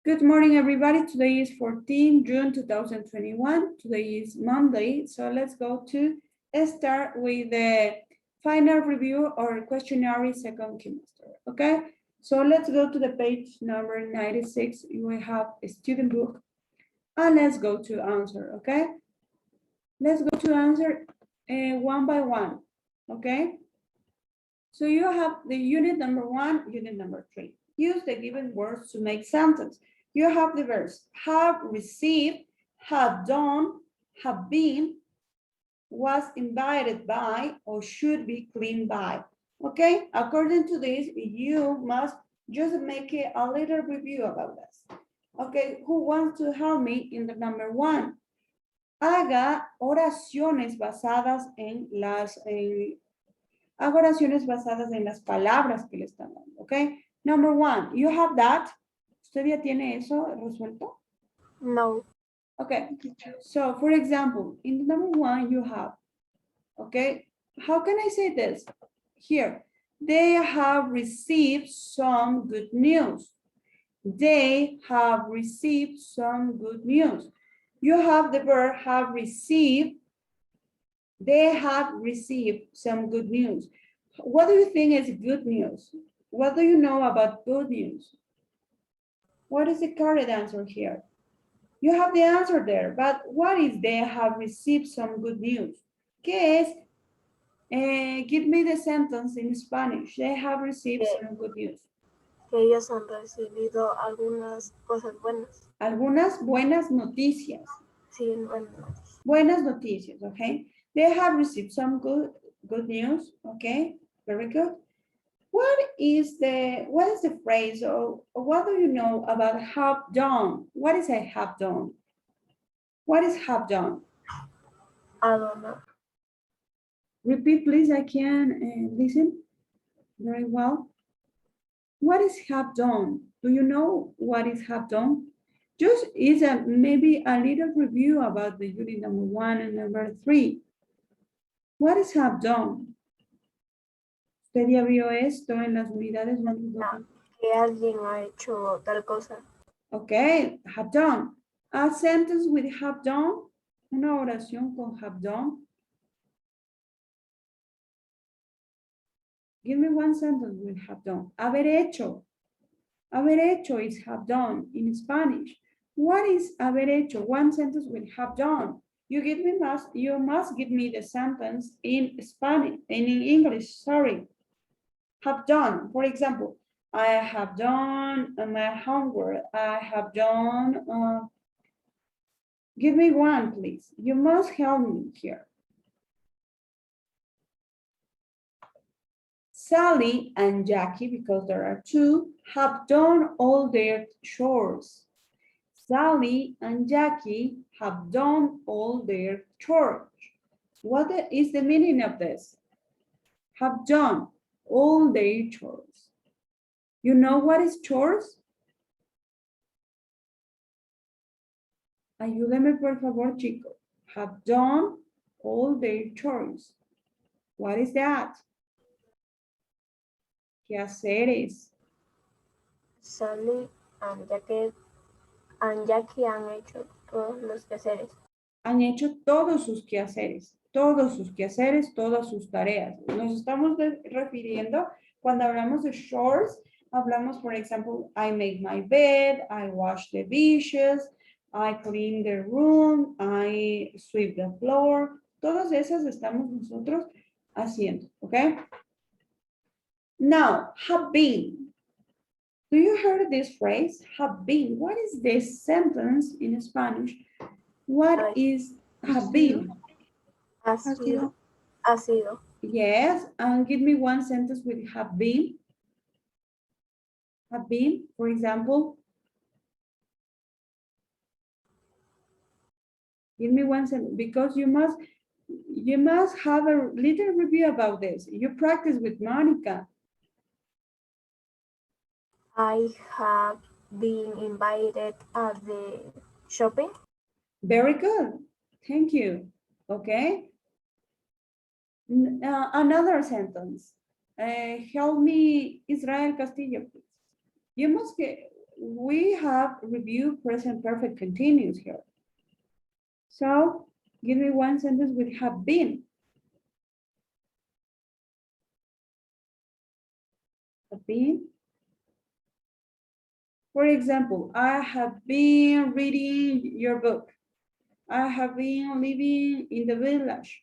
Good morning, everybody. Today is 14 June 2021. Today is Monday. So let's go to start with the final review or questionnaire second semester. Okay, so let's go to the page number 96. We have a student book and let's go to answer. Okay, let's go to answer one by one. Okay, so you have the unit number 1, unit number 3. Use the given words to make sentence. You have the verbs have received, have done, have been, was invited by, or should be cleaned by. Okay, according to this, you must just make a little review about this. Okay, who wants to help me in the number 1? Haga oraciones basadas en las hago oraciones basadas en las palabras que le están dando, ¿ok? Number 1, you have that. ¿Usted ya tiene eso resuelto? No. Okay, so for example, in the number 1 you have, okay, how can I say this? Here, they have received some good news. They have received some good news. You have the verb have received. They have received some good news. What do you think is good news? What do you know about good news? What is the correct answer here? You have the answer there, but what is they have received some good news? ¿Qué es? Give me the sentence in Spanish. They have received some good news. Que ellos han recibido algunas cosas buenas. Algunas buenas noticias. Sí, buenas. Buenas noticias, okay? They have received some good news, okay? Very good. What is the phrase or what do you know about have done? What is a have done? What is have done? I don't know. Repeat, please. I can listen very well. What is have done? Do you know what is have done? Just is maybe a little review about the unit number 1 and number 3. What is have done? ¿Usted ya vio esto en las unidades 1 y 2? Que alguien ha hecho tal cosa. Okay, have done. A sentence with have done. Una oración con have done. Give me one sentence with have done. Haber hecho. Haber hecho is have done in Spanish. What is haber hecho? One sentence with have done. You must give me the sentence in Spanish, in English, sorry. Have done, for example, I have done my homework. I have done, give me one, please. You must help me here. Sally and Jackie, because there are 2, have done all their chores. Sally and Jackie have done all their chores. What is the meaning of this? Have done all their chores. You know what is chores? Ayúdame por favor, chicos. Have done all their chores. What is that? Quehaceres. Sally and Jackie han hecho todos los quehaceres. Han hecho todos sus quehaceres, todas sus tareas. Nos estamos refiriendo cuando hablamos de chores, hablamos, por ejemplo, I make my bed, I wash the dishes, I clean the room, I sweep the floor. Todas esas estamos nosotros haciendo, ¿ok? Now, have been. Do you hear this phrase? Have been. What is this sentence in Spanish? What is have been? Ha sido. Ha sido. Yes, and give me one sentence with have been. Have been, for example. Give me one sentence because you must have a little review about this. You practice with Monica. I have been invited at the shopping. Very good. Thank you. Okay. Another sentence. Help me, Israel Castillo, please. You must we have review present perfect continuous here. So give me one sentence with have been. Have been. For example, I have been reading your book. I have been living in the village.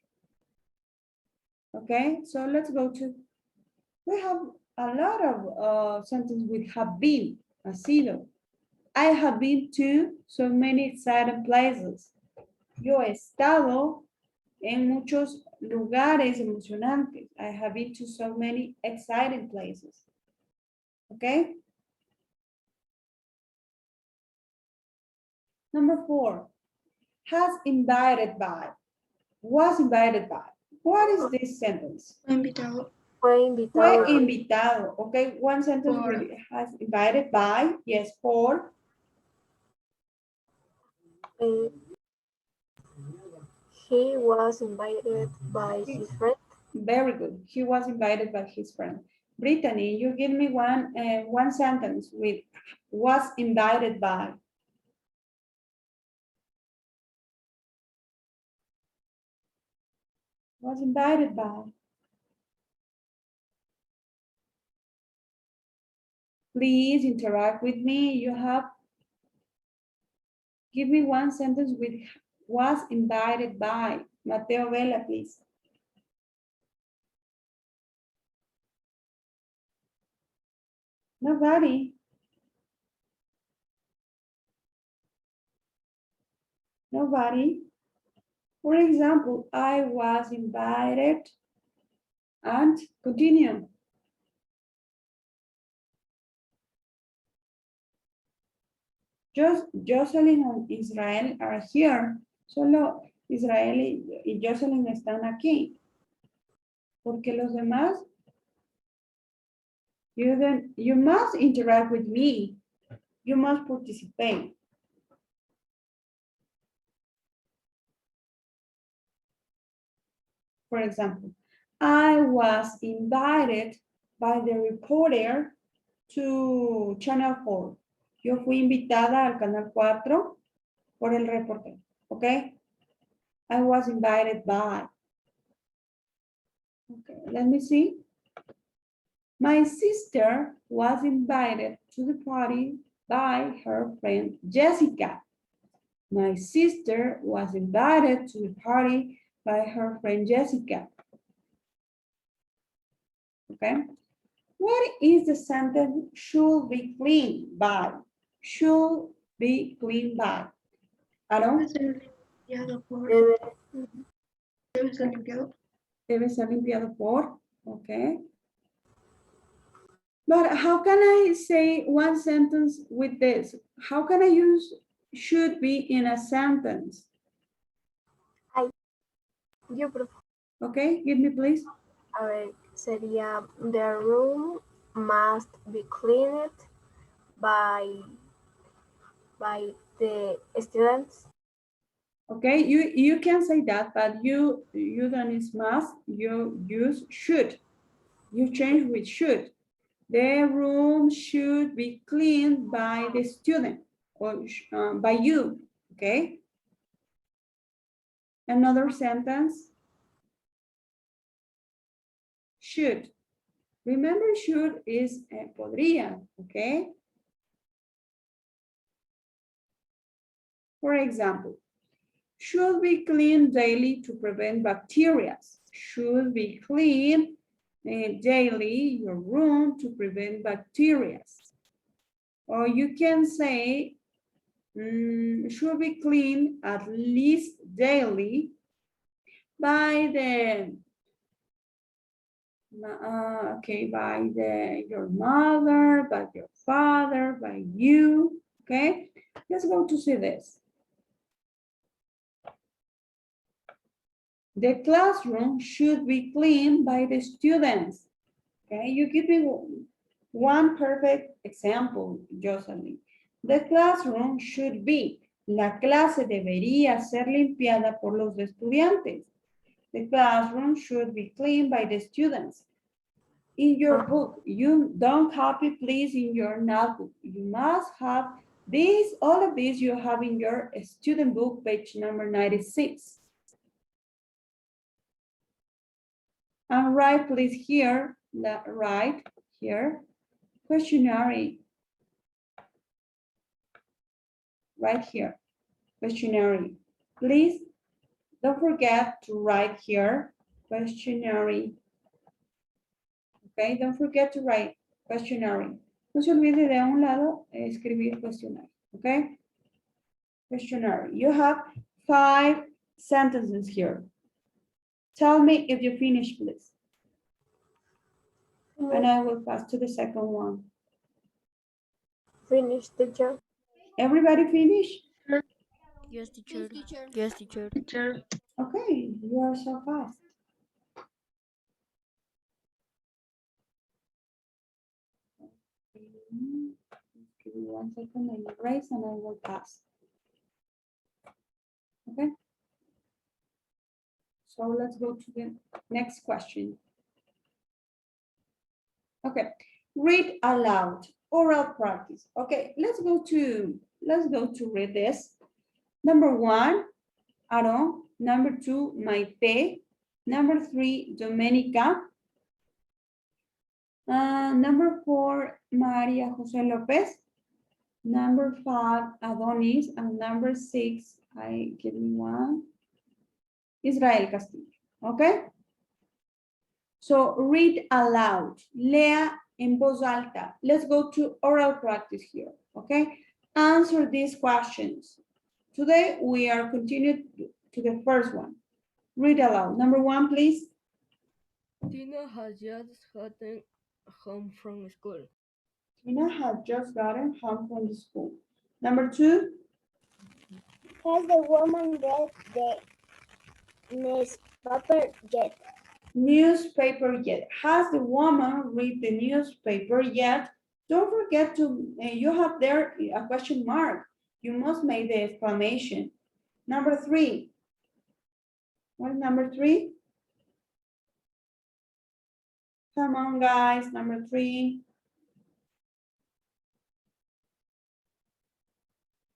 Okay, so let's go to, we have a lot of sentences with have been, ha sido. I have been to so many exciting places. Yo he estado en muchos lugares emocionantes. I have been to so many exciting places. Okay? Number 4, has invited by, was invited by. What is this sentence? Invitado. Fue Fue invitado. invitado. Okay, one sentence Por. with has invited by, yes, por. eh, he was invited by his friend. Very good. He was invited by his friend. Brittany, you give me one sentence with was invited by. Was invited by. Please interact with me. You have, give me one sentence with was invited by. Mateo Vela, please. Nobody. Nobody. For example, I was invited and continue. Just Jocelyn and Israel are here. Solo Israel y Jocelyn están aquí. Porque los demás, you must interact with me. You must participate. For example, I was invited by the reporter to Channel 4. Yo fui invitada al Canal 4 por el reportero, okay? I was invited by. Okay, let me see. My sister was invited to the party by her friend Jessica. My sister was invited to the party by her friend Jessica. Okay. What is the sentence should be cleaned by? Should be cleaned by. Aaron, Debe ser limpiado por. Debe, Debe ser limpiado. debe ser limpiado por. Okay. But how can I say one sentence with this? How can I use should be in a sentence? yo Okay, give me please. A ver, sería the room must be cleaned by the students. Okay, you can say that, but you don't use must, you use should. You change with should. The room should be cleaned by the student or by you, okay? Another sentence. Should. Remember, should is podría, okay? For example, should be cleaned daily to prevent bacteria. Should be cleaned daily your room to prevent bacteria. Or you can say, should be cleaned at least daily by the your mother, by your father, by you. Okay, let's go to see this. The classroom should be cleaned by the students. Okay, you give me one perfect example, Jocelyn. The classroom should be. La clase debería ser limpiada por los estudiantes. The classroom should be cleaned by the students. in your book. You don't copy, please, in your notebook. You must have this, all of these you have in your student book, page number 96. And write, please, here, right here, questionnaire. Right here, questionnaire. Please don't forget to write here, questionnaire. Okay, don't forget to write questionnaire. No se olvide de un lado escribir cuestionario. Okay, questionnaire. You have 5 sentences here. Tell me if you finish, please. And I will pass to the second one. Finish, teacher. Everybody finish? Yes, teacher. Yes, teacher. Teacher. Okay, you are so fast. Give me 1 second, I erase and I will pass. Okay. So let's go to the next question. Okay, read aloud, oral practice. Okay, let's go to read this. Number 1, Aaron. Number 2, Maite. Number 3, Domenica. Number 4, Maria Jose Lopez. Number 5, Adonis. And number 6, I give me one, Israel Castillo. Okay? So read aloud. Lea en voz alta. Let's go to oral practice here. Okay? Answer these questions. Today we are continuing to the first one. Read aloud. Number 1, please. Tina has just gotten home from school. Tina had just gotten home from the school. Number 2. Has the woman read the newspaper yet? Newspaper yet. Has the woman read the newspaper yet? Don't forget to, you have there a question mark. You must make the exclamation. Number 3. What is number 3? Come on, guys. Number 3.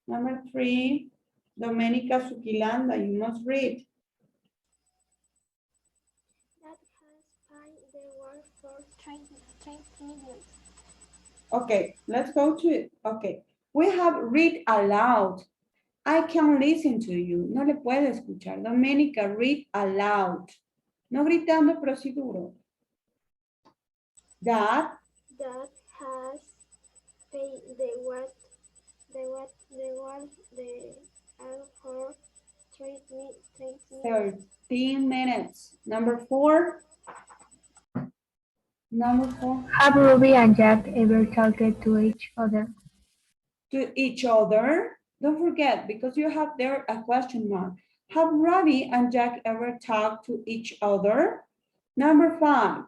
Number 3. Domenica Sukilanda, you must read. That has find the word for 20 minutes. Okay, let's go to it. Okay, we have read aloud. I can listen to you. No le puedo escuchar. Domenica, read aloud. No gritando, pero sí duro. That has paid the word for 30 minutes. 13 minutes. Number 4. Number 4. Have Ruby and Jack ever talked to each other? To each other. Don't forget, because you have there a question mark. Have Robbie and Jack ever talked to each other? Number 5.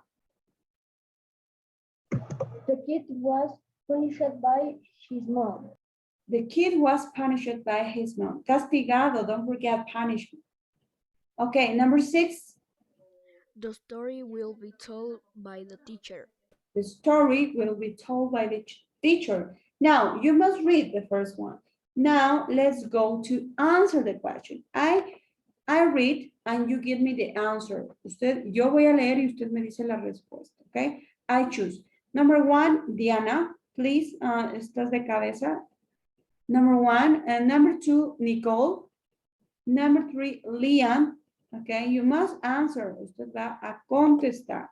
The kid was punished by his mom. The kid was punished by his mom. Castigado, don't forget punishment. Okay, number 6. The story will be told by the teacher. The story will be told by the teacher. Now, you must read the first one. Now, let's go to answer the question. I read and you give me the answer. Yo voy a leer y usted me dice la respuesta, okay? I choose. Number 1, Diana, please, estás de cabeza. Number 1, and number 2, Nicole. Number 3, Liam. Okay, you must answer. Usted va a contestar.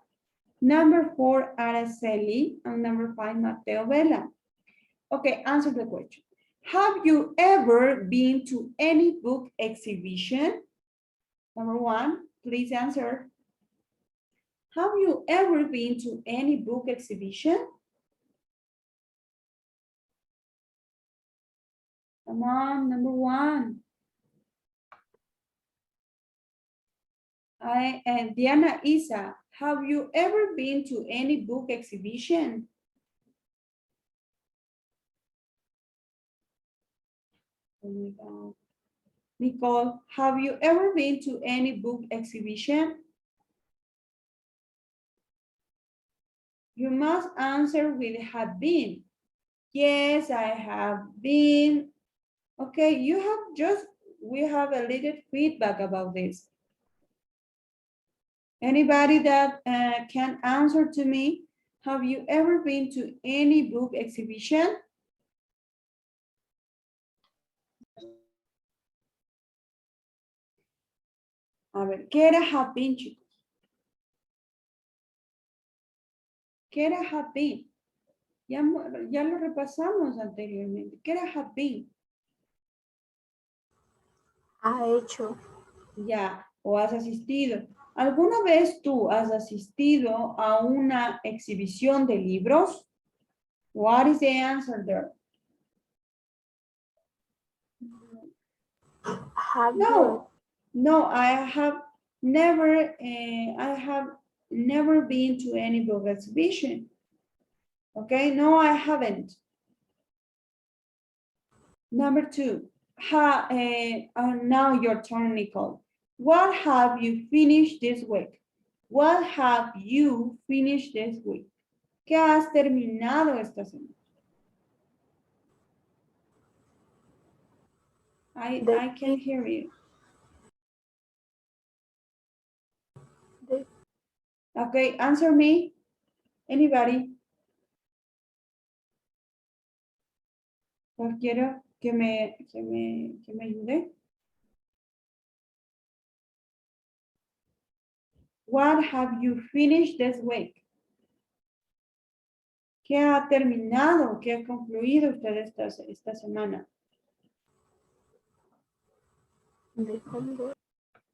Number 4, Araceli. And number 5, Mateo Vela. Okay, answer the question. Have you ever been to any book exhibition? Number 1, please answer. Have you ever been to any book exhibition? Come on, number 1. And Diana Isa, have you ever been to any book exhibition? Oh my God. Nicole, have you ever been to any book exhibition? You must answer with have been. Yes, I have been. Okay, we have a little feedback about this. Anybody that can answer to me, have you ever been to any book exhibition? A ver, ¿qué era have been, chicos? ¿Qué era have been? Ya lo repasamos anteriormente. ¿Qué era have been? Ha hecho. Ya, o has asistido. ¿Alguna vez tú has asistido a una exhibición de libros? What is the answer there? Have No, I have never been to any book exhibition. Okay, no, I haven't. Number 2, now your turn, Nicole. What have you finished this week? What have you finished this week? ¿Qué has terminado esta semana? I can't hear you. Okay, answer me. Anybody? Cualquiera que me ayude. What have you finished this week? ¿Qué ha terminado? ¿Qué ha concluido usted esta semana? the homework.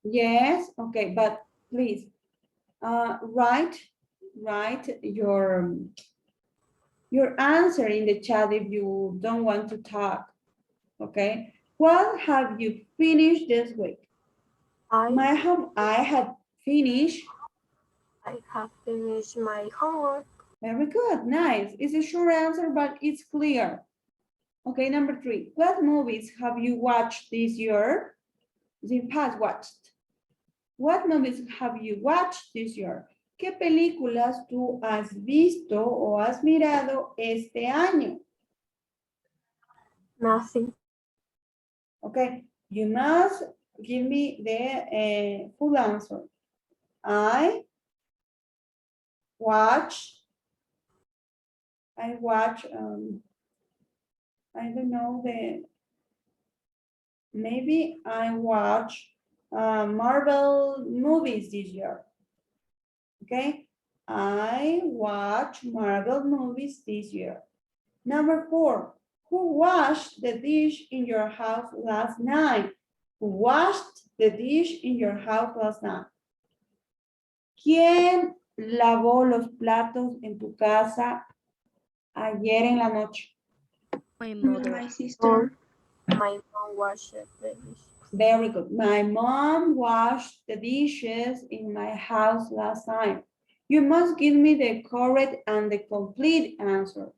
Yes, okay, but please write your answer in the chat if you don't want to talk. Okay, what have you finished this week? I have finished. I have finished my homework. Very good, nice. It's a short answer, but it's clear. Okay, number 3. What movies have you watched this year? The past watched. What movies have you watched this year? ¿Qué películas tú has visto o has mirado este año? Nothing. Okay, you must give me the full answer. I watch, I don't know maybe I watch Marvel movies this year. Okay, I watch Marvel movies this year. Number 4, who washed the dish in your house last night? Who washed the dish in your house last night? ¿Quién lavó los platos en tu casa ayer en la noche? My mother. My sister. My mom washed the dishes. Very good. My mom washed the dishes in my house last night. You must give me the correct and the complete answer.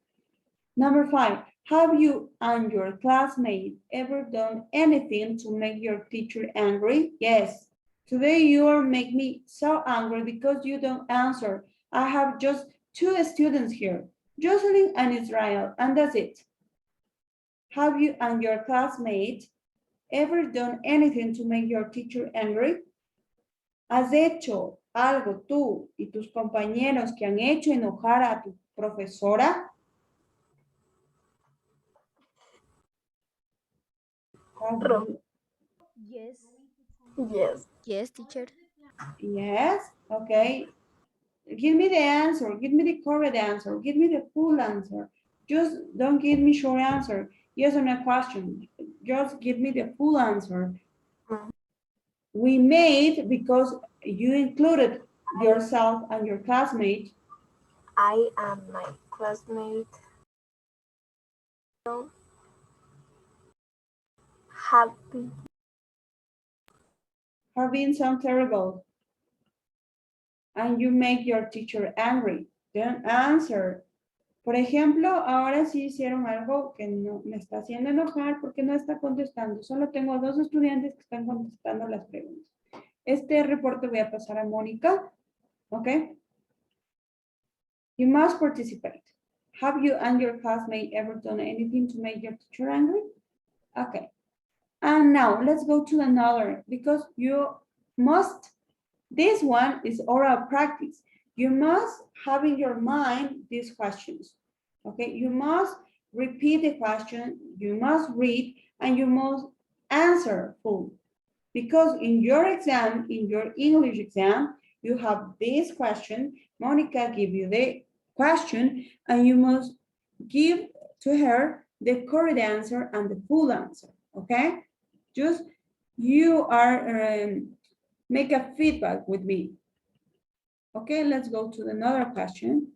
Number 5, have you and your classmate ever done anything to make your teacher angry? Yes. Today you are making me so angry because you don't answer. I have just 2 students here, Jocelyn and Israel, and that's it. Have you and your classmate ever done anything to make your teacher angry? ¿Has hecho algo tú y tus compañeros que han hecho enojar a tu profesora? Yes. Yes. Yes, teacher. Yes, okay. Give me the answer. Give me the correct answer. Give me the full answer. Just don't give me short answer. Yes or no question. Just give me the full answer. We made because you included yourself and your classmate. I and my classmate Have been some terrible. And you make your teacher angry. Then answer. Por ejemplo, ahora sí hicieron algo que no me está haciendo enojar porque no está contestando. Solo tengo 2 estudiantes que están contestando las preguntas. Este reporte voy a pasar a Mónica. ¿Ok? You must participate. Have you and your classmate ever done anything to make your teacher angry? Okay. And now let's go to another, because you must, this one is oral practice. You must have in your mind these questions. Okay, you must repeat the question, you must read, and you must answer full. Because in your exam, in your English exam, you have this question, Monica give you the question, and you must give to her the correct answer and the full answer, okay? Just you are, make a feedback with me. Okay, let's go to another question.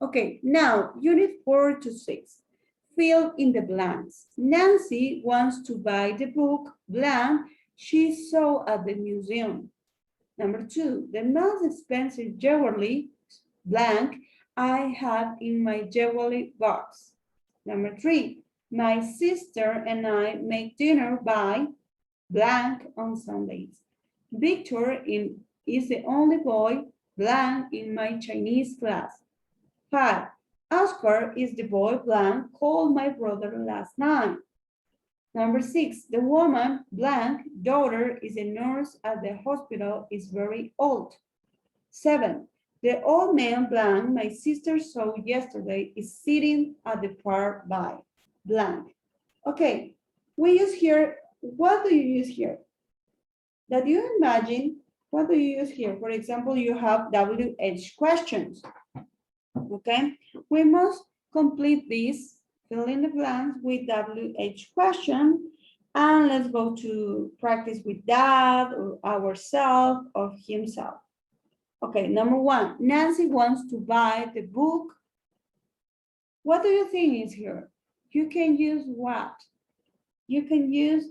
Okay, now unit 4 to 6. Fill in the blanks. Nancy wants to buy the book blank she saw at the museum. Number 2, the most expensive jewelry blank I have in my jewelry box. Number 3, my sister and I make dinner by blank on Sundays. Victor is the only boy blank in my Chinese class. 5, Oscar is the boy blank called my brother last night. Number 6, the woman blank daughter is a nurse at the hospital is very old. 7, the old man blank my sister saw yesterday is sitting at the park by blank. Okay, we use here, what do you use here? That you imagine, what do you use here? For example, you have WH questions. Okay, we must complete this, fill in the blanks with WH question, and let's go to practice with dad or ourselves or himself. Okay, number 1, Nancy wants to buy the book. What do you think is here? You can use what? You can use,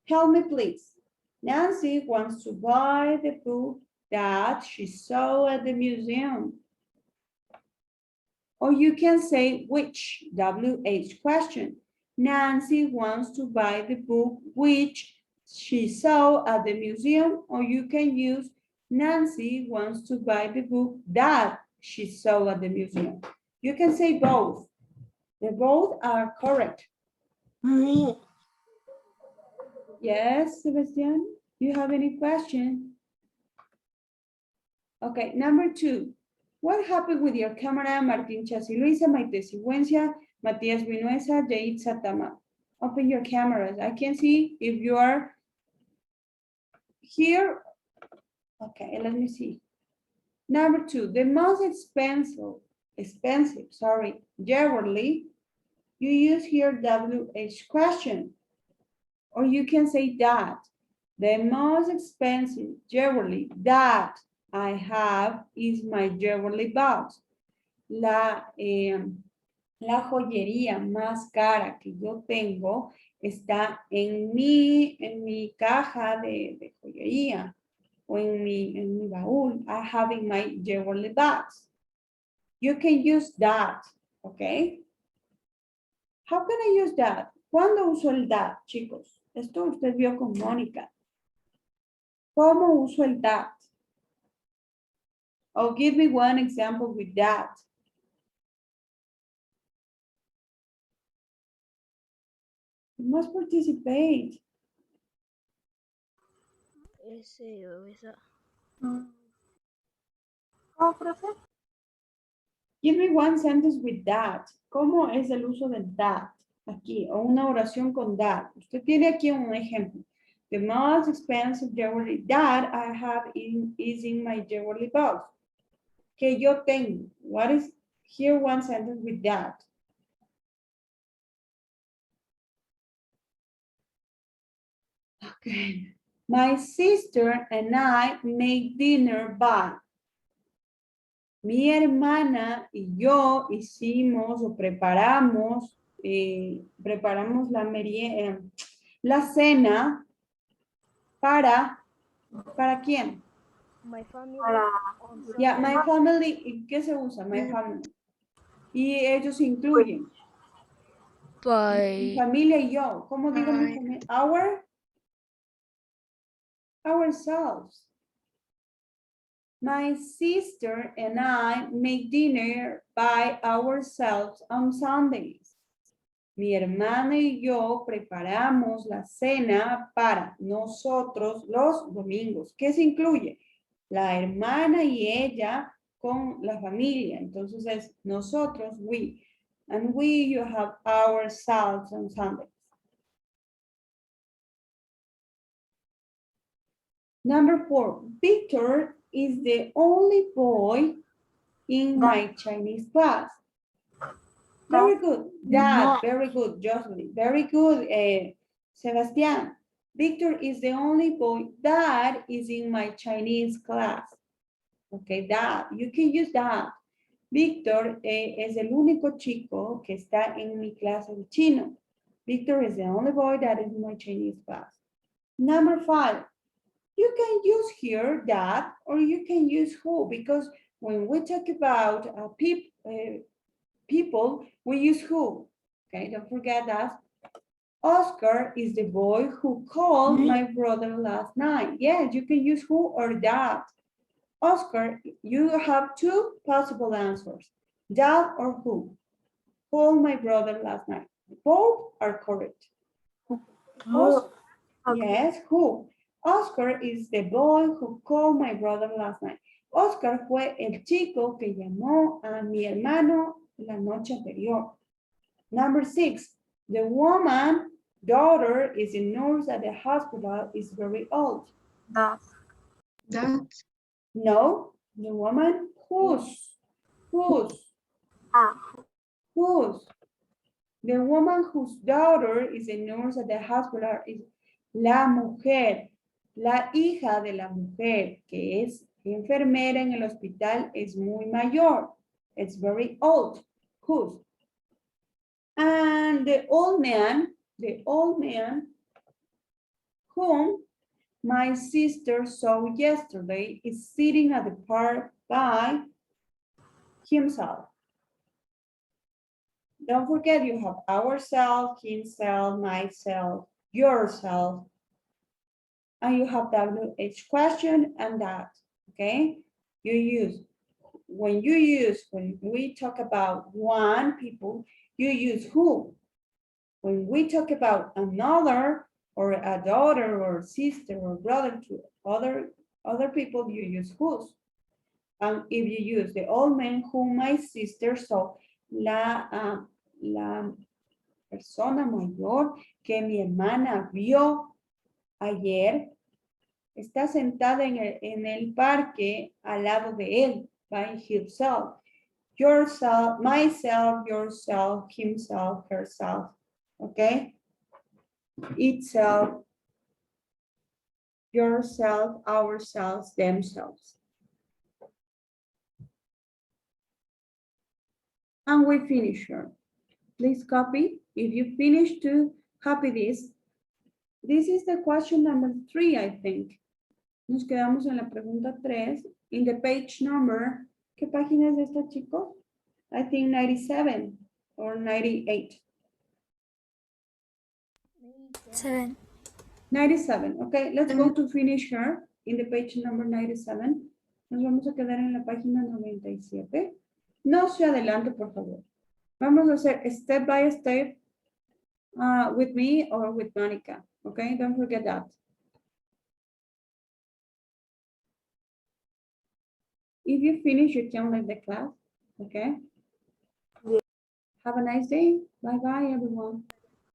help me please. Nancy wants to buy the book that she saw at the museum. Or you can say which, WH question. Nancy wants to buy the book which she saw at the museum, or you can use Nancy wants to buy the book that she saw at the museum. You can say both. The both are correct. Yes, Sebastian, you have any question? Okay, number 2. What happened with your camera, Martín Chasi Luisa, Maite Sigüencia, Matías Vinuesa, Jade Satama? Open your cameras. I can see if you are here. Okay, let me see. Number 2, the most expensive, jewelry, you use here WH question. Or you can say that. The most expensive jewelry that I have is my jewelry box. La joyería más cara que yo tengo está en mi caja de joyería o en mi baúl. I have in my jewelry box. You can use that, okay? How can I use that? ¿Cuándo uso el that, chicos? Esto usted vio con Mónica. ¿Cómo uso el that? Oh, give me one example with that. You must participate. Ese o esa. ¿Cómo, profe? Give me one sentence with that. ¿Cómo es el uso del that? Aquí, o una oración con that. Usted tiene aquí un ejemplo. The most expensive jewelry that I have is in my jewelry box. Que yo tengo. What is here one sentence with that? Okay. My sister and I make dinner by. Mi hermana y yo hicimos o preparamos, la cena ¿para quién? My family. Ya, my family, ¿y qué se usa? My family. Y ellos incluyen. Mi familia y yo. ¿Cómo digo mi familia? Ourselves. My sister and I make dinner by ourselves on Sundays. Mi hermana y yo preparamos la cena para nosotros los domingos. ¿Qué se incluye? La hermana y ella con la familia. Entonces es nosotros, we. And we, you have ourselves on Sundays. Number 4, Victor is the only boy in my Chinese class. Very good. That, very good, Jocelyn. Very good, Sebastian. Victor is the only boy that is in my Chinese class. Okay, that. You can use that. Victor es el único chico que está en mi clase de chino. Victor is the only boy that is in my Chinese class. Number 5. You can use here that or you can use who, because when we talk about people, we use who. Okay, don't forget that. Oscar is the boy who called my brother last night. Yes, you can use who or that. Oscar, you have two possible answers, that or who. Called my brother last night. Both are correct. Yes, who. Oscar is the boy who called my brother last night. Oscar fue el chico que llamó a mi hermano la noche anterior. Number 6, the woman daughter is a nurse at the hospital, is very old. That. No, the woman whose. Ah. Whose. The woman whose daughter is a nurse at the hospital is la mujer. La hija de la mujer que es enfermera en el hospital es muy mayor. It's very old. Whose? And the old man whom my sister saw yesterday is sitting at the park by himself. Don't forget you have ourselves, himself, myself, yourself. And you have WH question and that, okay? When we talk about one people, you use who. When we talk about another or a daughter or sister or brother to other people, you use whose. And if you use the old man whom my sister saw, la persona mayor que mi hermana vio ayer, está sentada en el parque al lado de él, by himself. Yourself, myself, yourself, himself, herself, okay? Itself, yourself, ourselves, themselves. And we finish here. Please copy. If you finish to copy this is the question number 3, I think. Nos quedamos en la pregunta 3, in the page number, ¿qué página es esta, chicos? I think 97 or 98. 97, okay, let's go to finish here in the page number 97. Nos vamos a quedar en la página 97. No se adelante, por favor. Vamos a hacer step by step with me or with Monica, okay? Don't forget that. If you finish, you can leave the class, okay? Yeah. Have a nice day. Bye-bye, everyone.